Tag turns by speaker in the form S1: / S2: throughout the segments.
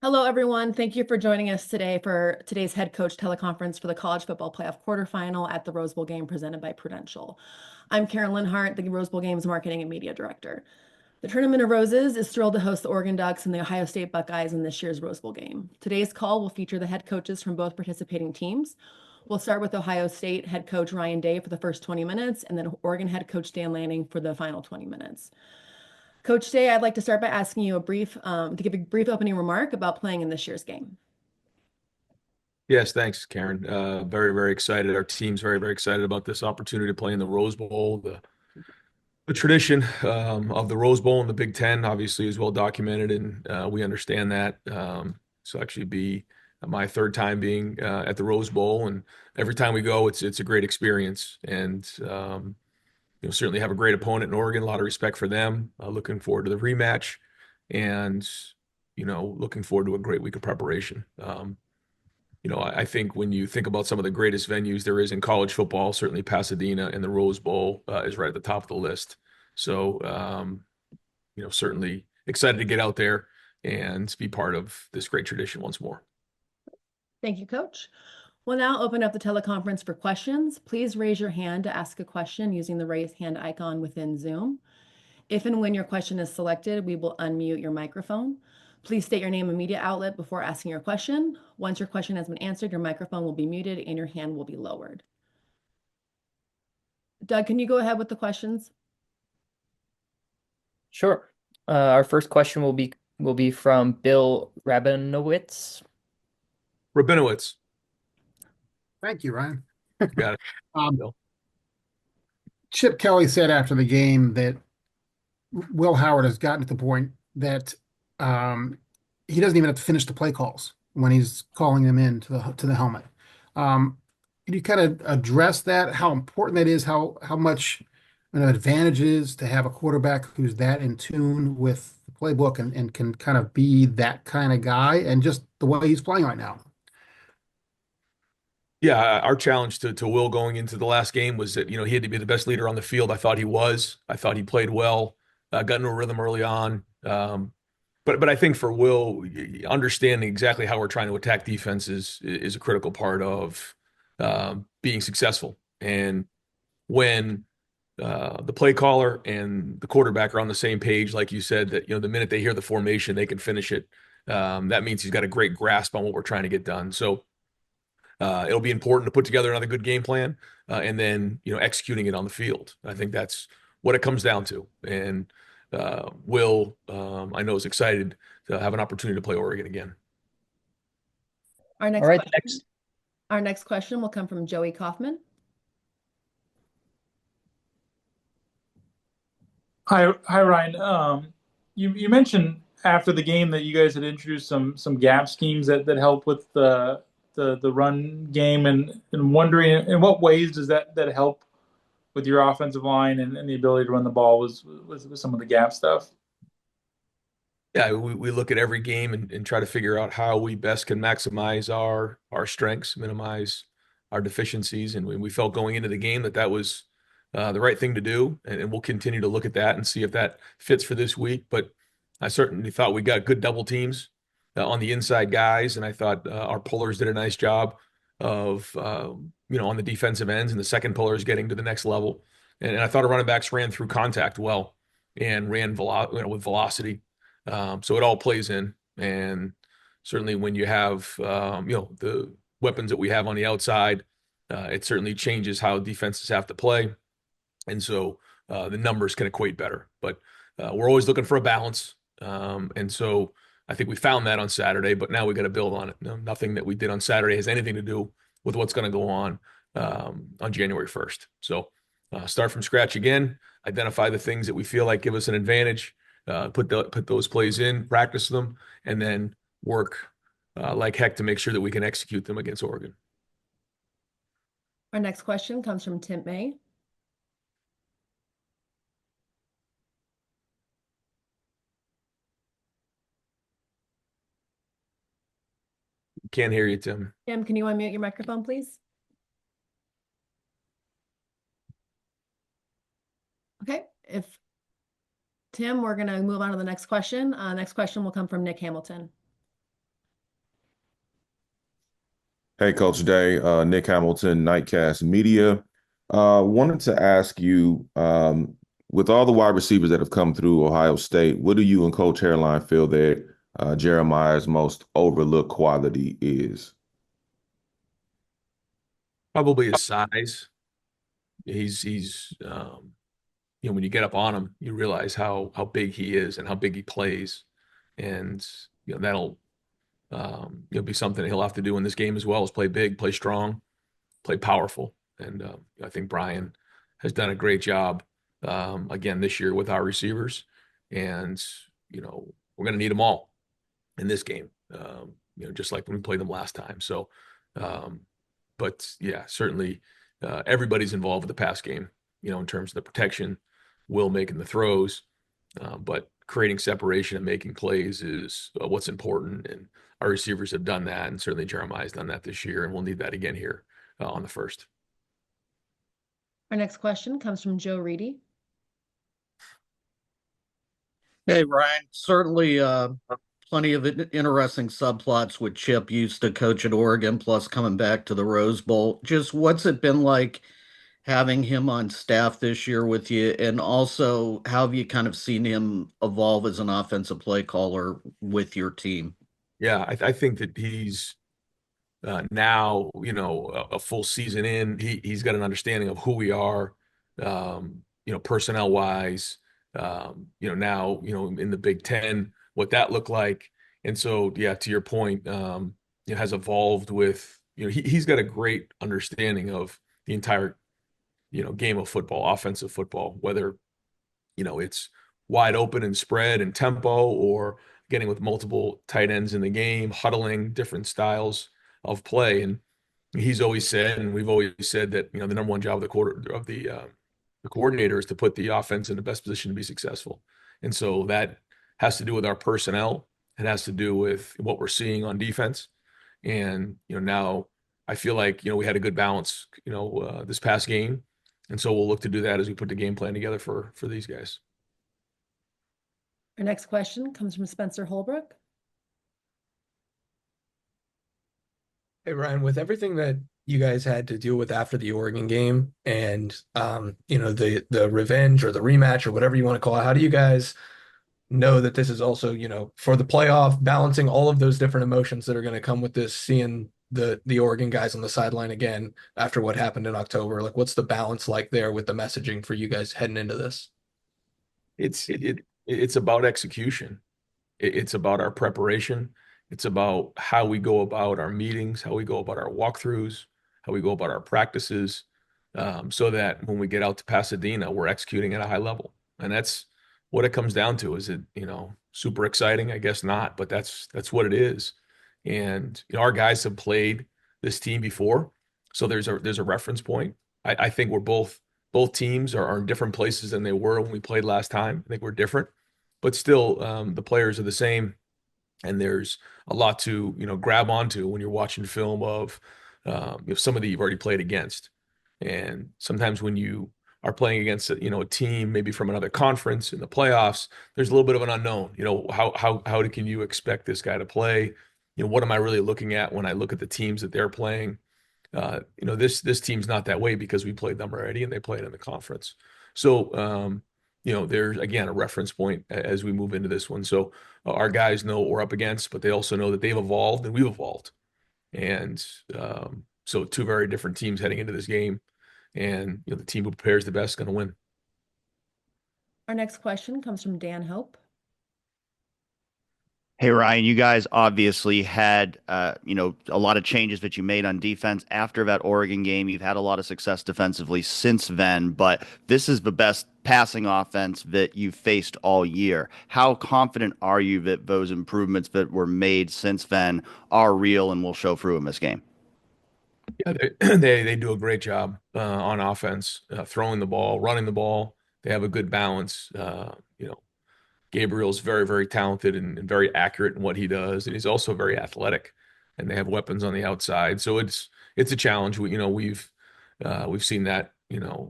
S1: Hello, everyone. Thank you for joining us today for today's head coach teleconference for the college football playoff quarterfinal at the Rose Bowl game presented by Prudential. I'm Karen Linhart, the Rose Bowl Games Marketing and Media Director. The Tournament of Roses is thrilled to host the Oregon Ducks and the Ohio State Buckeyes in this year's Rose Bowl game. Today's call will feature the head coaches from both participating teams. We'll start with Ohio State head coach Ryan Day for the first 20 minutes, and then Oregon head coach Dan Lanning for the final 20 minutes. Coach Day, I'd like to start by asking you to give a brief opening remark about playing in this year's game.
S2: Yes, thanks, Karen. Very, very excited. Our team's very, very excited about this opportunity to play in the Rose Bowl. The tradition of the Rose Bowl and the Big Ten obviously is well documented, and we understand that. So actually be my third time being at the Rose Bowl, and every time we go, it's a great experience. And certainly have a great opponent in Oregon. A lot of respect for them. Looking forward to the rematch, and looking forward to a great week of preparation. I think when you think about some of the greatest venues there is in college football, certainly Pasadena and the Rose Bowl is right at the top of the list. So, certainly excited to get out there and be part of this great tradition once more.
S1: Thank you, Coach. We'll now open up the teleconference for questions. Please raise your hand to ask a question using the raise hand icon within Zoom. If and when your question is selected, we will unmute your microphone. Please state your name and media outlet before asking your question. Once your question has been answered, your microphone will be muted and your hand will be lowered. Doug, can you go ahead with the questions?
S3: Sure. Our first question will be from Bill Rabinowitz.
S2: Rabinowitz,
S4: Thank you, Ryan.
S2: you got it.
S4: Um,
S2: Bill.
S4: Chip Kelly said after the game that Will Howard has gotten to the point that um, he doesn't even have to finish the play calls when he's calling them in to the helmet. Um, can you kind of address that? How important that is? How much an advantage is to have a quarterback who's that in tune with the playbook and can kind of be that kind of guy, and just the way he's playing right now.
S2: Yeah, our challenge to Will going into the last game was that, he had to be the best leader on the field. I thought he was. I thought he played well, got into a rhythm early on. But I think for Will, understanding exactly how we're trying to attack defenses is a critical part of being successful. And when the play caller and the quarterback are on the same page, like you said, that the minute they hear the formation, they can finish it. That means he's got a great grasp on what we're trying to get done. So it'll be important to put together another good game plan and then executing it on the field. I think that's what it comes down to. And Will, I know, is excited to have an opportunity to play Oregon again.
S1: Our next
S3: All right,
S1: question, our next question will come from Joey Kaufman.
S5: Hi, Ryan. You mentioned after the game that you guys had introduced some gap schemes that help with the run game, and wondering in what ways does that help with your offensive line and the ability to run the ball with some of the gap stuff.
S2: Yeah, we look at every game and try to figure out how we best can maximize our strengths, minimize our deficiencies. And we felt going into the game that was the right thing to do. And we'll continue to look at that and see if that fits for this week. But I certainly thought we got good double teams on the inside guys. And I thought our pullers did a nice job of, on the defensive ends, and the second pullers getting to the next level. And I thought our running backs ran through contact well and ran with velocity. So it all plays in, and certainly when you have the weapons that we have on the outside, it certainly changes how defenses have to play, and so the numbers can equate better. But we're always looking for a balance, and so I think we found that on Saturday. But now we got to build on it. Nothing that we did on Saturday has anything to do with what's going to go on January 1st. So start from scratch again, identify the things that we feel like give us an advantage. Put those plays in, practice them, and then work like heck to make sure that we can execute them against Oregon.
S1: Our next question comes from Tim May.
S2: Can't hear you, Tim.
S1: Tim, can you unmute your microphone, please? Okay, Tim, we're going to move on to the next question. Next question will come from Nick Hamilton.
S6: Hey, Coach Day, Nick Hamilton, Nightcast Media. Wanted to ask you, with all the wide receivers that have come through Ohio State, what do you and Coach Hairline feel that Jeremiah's most overlooked quality is?
S2: Probably his size. He's when you get up on him, you realize how big he is and how big he plays, and that'll be something he'll have to do in this game as well, is play big, play strong, play powerful. And I think Brian has done a great job again this year with our receivers, and we're going to need them all in this game. Just like when we played them last time. So, um, but yeah, certainly everybody's involved with the pass game. In terms of the protection, Will making the throws, but creating separation and making plays is what's important. And our receivers have done that, and certainly Jeremiah's done that this year, and we'll need that again here on the first.
S1: Our next question comes from Joe Reedy.
S7: Hey, Ryan. Certainly plenty of interesting subplots with Chip used to coach at Oregon, plus coming back to the Rose Bowl. Just what's it been like having him on staff this year with you? And also, how have you kind of seen him evolve as an offensive play caller with your team?
S2: Yeah, I think that he's now, a full season in, he's got an understanding of who we are, personnel wise, now, in the Big Ten, what that looked like. And so, yeah, to your point, it has evolved with, he's got a great understanding of the entire, game of football, offensive football, whether, it's wide open and spread and tempo, or getting with multiple tight ends in the game, huddling, different styles of play. And he's always said, and we've always said that, the number one job of the coordinator is to put the offense in the best position to be successful. And so that has to do with our personnel. It has to do with what we're seeing on defense. And, now I feel like, we had a good balance, this past game. And so we'll look to do that as we put the game plan together for these guys.
S1: Our next question comes from Spencer Holbrook.
S8: Hey Ryan, with everything that you guys had to deal with after the Oregon game and the revenge or the rematch or whatever you want to call it, how do you guys know that this is also, for the playoff, balancing all of those different emotions that are going to come with this, seeing the Oregon guys on the sideline again after what happened in October? Like, what's the balance like there with the messaging for you guys heading into this?
S2: It's about execution. It's about our preparation. It's about how we go about our meetings, how we go about our walkthroughs, how we go about our practices, so that when we get out to Pasadena, we're executing at a high level. And that's what it comes down to. Is it, super exciting? I guess not, but that's what it is. And our guys have played this team before, so there's a reference point. I think both teams are in different places than they were when we played last time. I think we're different, but still, the players are the same. And there's a lot to grab onto when you're watching film of somebody you've already played against. And sometimes when you are playing against a team maybe from another conference in the playoffs, there's a little bit of an unknown. How can you expect this guy to play? What am I really looking at when I look at the teams that they're playing? This team's not that way because we played them already and they played in the conference. So there's again a reference point as we move into this one. So our guys know what we're up against, but they also know that they've evolved and we've evolved. And so two very different teams heading into this game, and the team who prepares the best is going to win.
S1: Our next question comes from Dan Hope.
S9: Hey Ryan, you guys obviously had a lot of changes that you made on defense after that Oregon game. You've had a lot of success defensively since then, but this is the best passing offense that you've faced all year. How confident are you that those improvements that were made since then are real and will show through in this game?
S2: Yeah, they do a great job on offense, throwing the ball, running the ball. They have a good balance. Gabriel's very, very talented and very accurate in what he does, and he's also very athletic. And they have weapons on the outside, so it's a challenge. We've seen that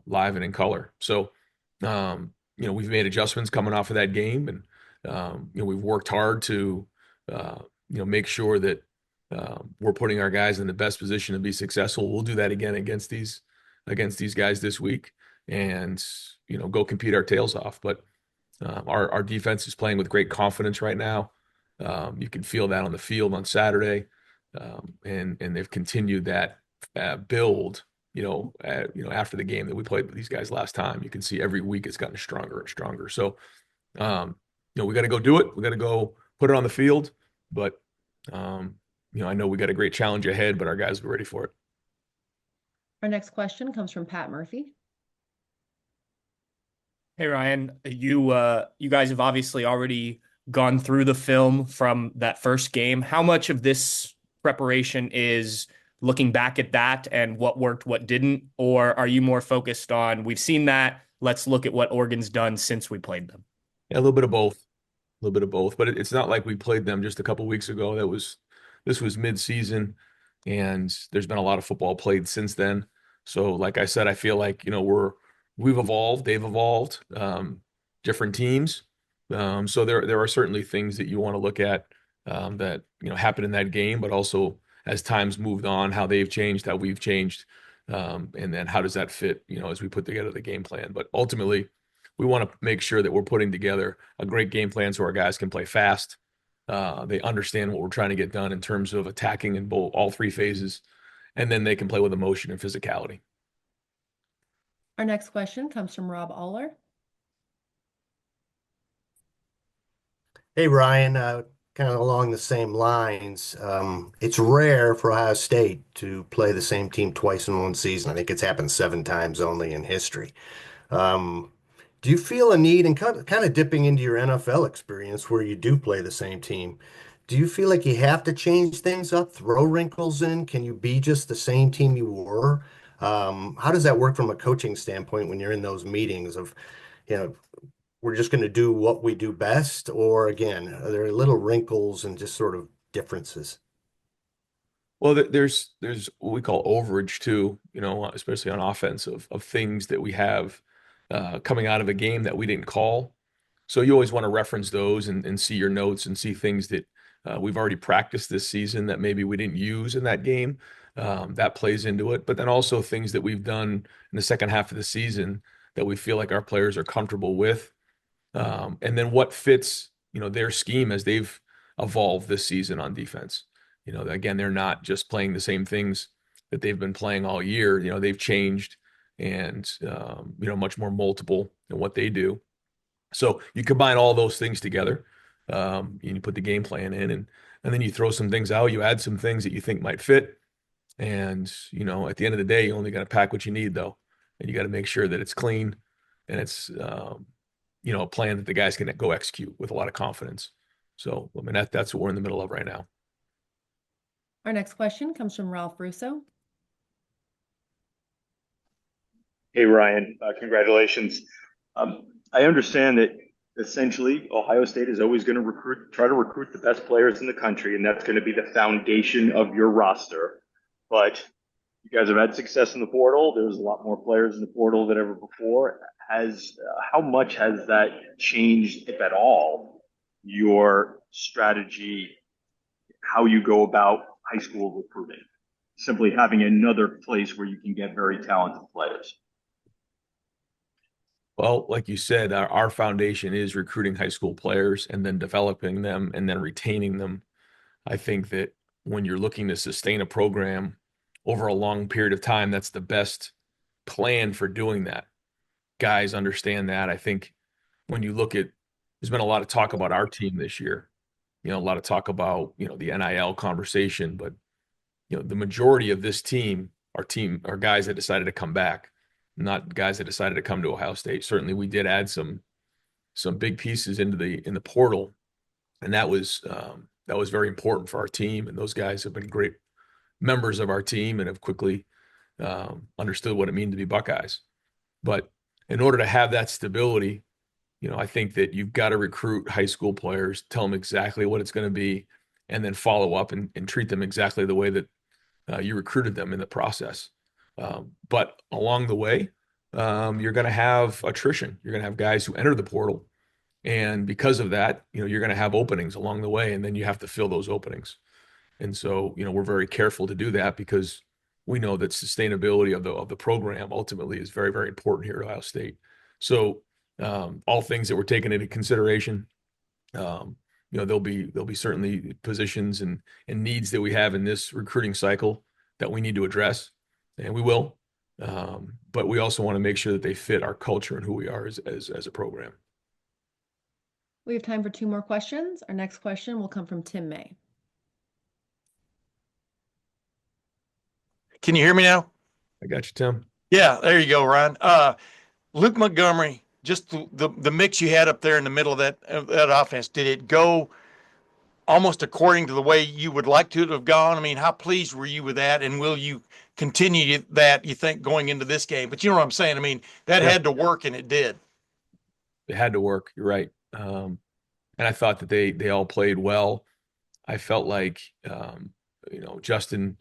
S2: live and in color. So we've made adjustments coming off of that game, and we've worked hard to make sure that we're putting our guys in the best position to be successful. We'll do that again against these guys this week, and go compete our tails off. But our defense is playing with great confidence right now. You can feel that on the field on Saturday, and they've continued that build. After the game that we played with these guys last time, you can see every week it's gotten stronger and stronger. So, we got to go do it. We got to go put it on the field. But, I know we got a great challenge ahead, but our guys are ready for it.
S1: Our next question comes from Pat Murphy.
S10: Hey Ryan, you guys have obviously already gone through the film from that first game. How much of this preparation is looking back at that and what worked, what didn't? Or are you more focused on, we've seen that, let's look at what Oregon's done since we played them?
S2: Yeah, a little bit of both. A little bit of both, but it's not like we played them just a couple weeks ago. This was mid-season, and there's been a lot of football played since then. So, like I said, I feel like we've evolved, they've evolved, different teams. So there are certainly things that you want to look at that happened in that game, but also as time's moved on, how they've changed, how we've changed, and then how does that fit as we put together the game plan. But ultimately, we want to make sure that we're putting together a great game plan so our guys can play fast. They understand what we're trying to get done in terms of attacking in all three phases, and then they can play with emotion and physicality.
S1: Our next question comes from Rob Aller.
S11: Hey, Ryan, kind of along the same lines. It's rare for Ohio State to play the same team twice in one season. I think it's happened 7 times only in history. Um, do you feel a need, and kind of dipping into your NFL experience where you do play the same team, do you feel like you have to change things up, throw wrinkles in? Can you be just the same team you were? How does that work from a coaching standpoint when you're in those meetings of, you know, we're just going to do what we do best? Or again, are there little wrinkles and just sort of differences?
S2: Well, there's what we call overage too, especially on offense of things that we have coming out of a game that we didn't call. So you always want to reference those and see your notes and see things that we've already practiced this season that maybe we didn't use in that game. That plays into it. But then also things that we've done in the second half of the season that we feel like our players are comfortable with. And then what fits, their scheme as they've evolved this season on defense. Again, they're not just playing the same things that they've been playing all year. They've changed and, much more multiple in what they do. So you combine all those things together, and you put the game plan in, and then you throw some things out. You add some things that you think might fit, and at the end of the day, you only got to pack what you need though, and you got to make sure that it's clean and it's a plan that the guys can go execute with a lot of confidence. So I mean that's what we're in the middle of right now.
S1: Our next question comes from Ralph Russo.
S12: Hey, Ryan, congratulations. I understand that essentially Ohio State is always going to try to recruit the best players in the country, and that's going to be the foundation of your roster. But you guys have had success in the portal. There's a lot more players in the portal than ever before. How much has that changed, if at all, your strategy, how you go about high school recruiting? Simply having another place where you can get very talented players.
S2: Well, like you said, our foundation is recruiting high school players and then developing them and then retaining them. I think that when you're looking to sustain a program over a long period of time, that's the best plan for doing that. Guys understand that. I think when you look at, there's been a lot of talk about our team this year, a lot of talk about, the NIL conversation, but, the majority of this team are guys that decided to come back, not guys that decided to come to Ohio State. Certainly we did add some big pieces in the portal, and that was very important for our team. And those guys have been great members of our team and have quickly understood what it means to be Buckeyes. But in order to have that stability, I think that you've got to recruit high school players, tell them exactly what it's going to be, and then follow up and treat them exactly the way that you recruited them in the process. But along the way, you're going to have attrition. You're going to have guys who enter the portal. And because of that, you're going to have openings along the way, and then you have to fill those openings. And so, we're very careful to do that because we know that sustainability of the program ultimately is very, very important here at Ohio State. So, all things that we're taking into consideration. There'll be certainly positions and needs that we have in this recruiting cycle that we need to address, and we will. But we also want to make sure that they fit our culture and who we are as a program.
S1: We have time for 2 more questions. Our next question will come from Tim May.
S13: Can you hear me now?
S2: I got you, Tim.
S13: Yeah, there you go, Ryan. Luke Montgomery, just the mix you had up there in the middle of that offense, did it go almost according to the way you would like to have gone? I mean, how pleased were you with that, and will you continue that, you think, going into this game? But you know what I'm saying? I mean, that had to work, and it did.
S2: It had to work. You're right. And I thought that they all played well. I felt like Justin,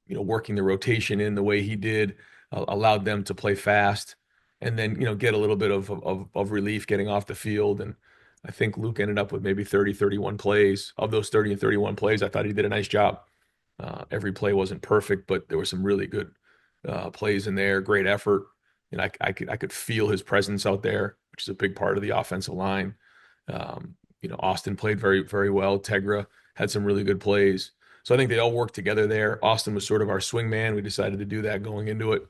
S2: working the rotation in the way he did, allowed them to play fast, and then get a little bit of relief getting off the field. And I think Luke ended up with maybe 30, 31 plays. Of those 30 and 31 plays, I thought he did a nice job. Every play wasn't perfect, but there were some really good plays in there. Great effort, and I could feel his presence out there, which is a big part of the offensive line. Austin played very, very well. Tegra had some really good plays. So I think they all worked together there. Austin was sort of our swing man. We decided to do that going into it.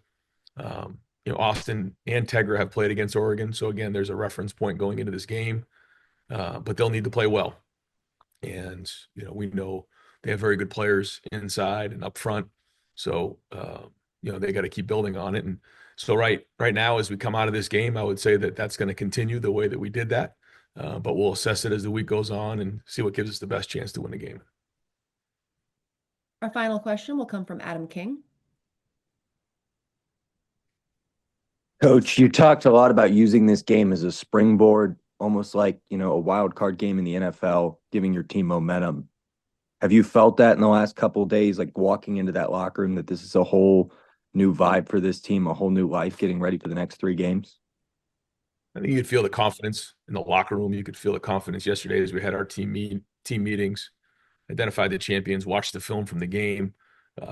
S2: Austin and Tegra have played against Oregon. So again, there's a reference point going into this game. But they'll need to play well. And, we know they have very good players inside and up front. So, they got to keep building on it. And so right now, as we come out of this game, I would say that that's going to continue the way that we did that. But we'll assess it as the week goes on and see what gives us the best chance to win the game.
S1: Our final question will come from Adam King.
S14: Coach, you talked a lot about using this game as a springboard, almost like, a wild card game in the NFL, giving your team momentum. Have you felt that in the last couple of days, like walking into that locker room, that this is a whole new vibe for this team, a whole new life getting ready for the next 3 games?
S2: I think you could feel the confidence in the locker room. You could feel the confidence yesterday as we had our team meetings, identified the champions, watched the film from the game,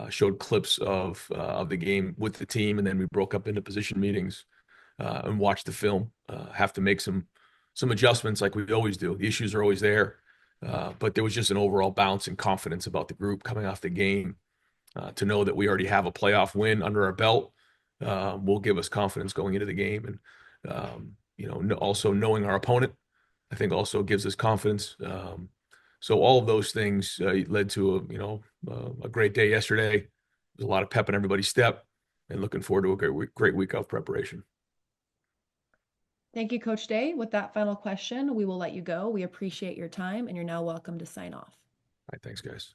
S2: showed clips of the game with the team, and then we broke up into position meetings and watched the film. Have to make some adjustments like we always do. The issues are always there, but there was just an overall bounce and confidence about the group coming off the game. To know that we already have a playoff win under our belt will give us confidence going into the game. And also knowing our opponent, I think also gives us confidence. So all of those things led to a great day yesterday. There's a lot of pep in everybody's step, and looking forward to a great week of preparation.
S1: Thank you, Coach Day. With that final question, we will let you go. We appreciate your time, and you're now welcome to sign off.
S2: All right, thanks, guys.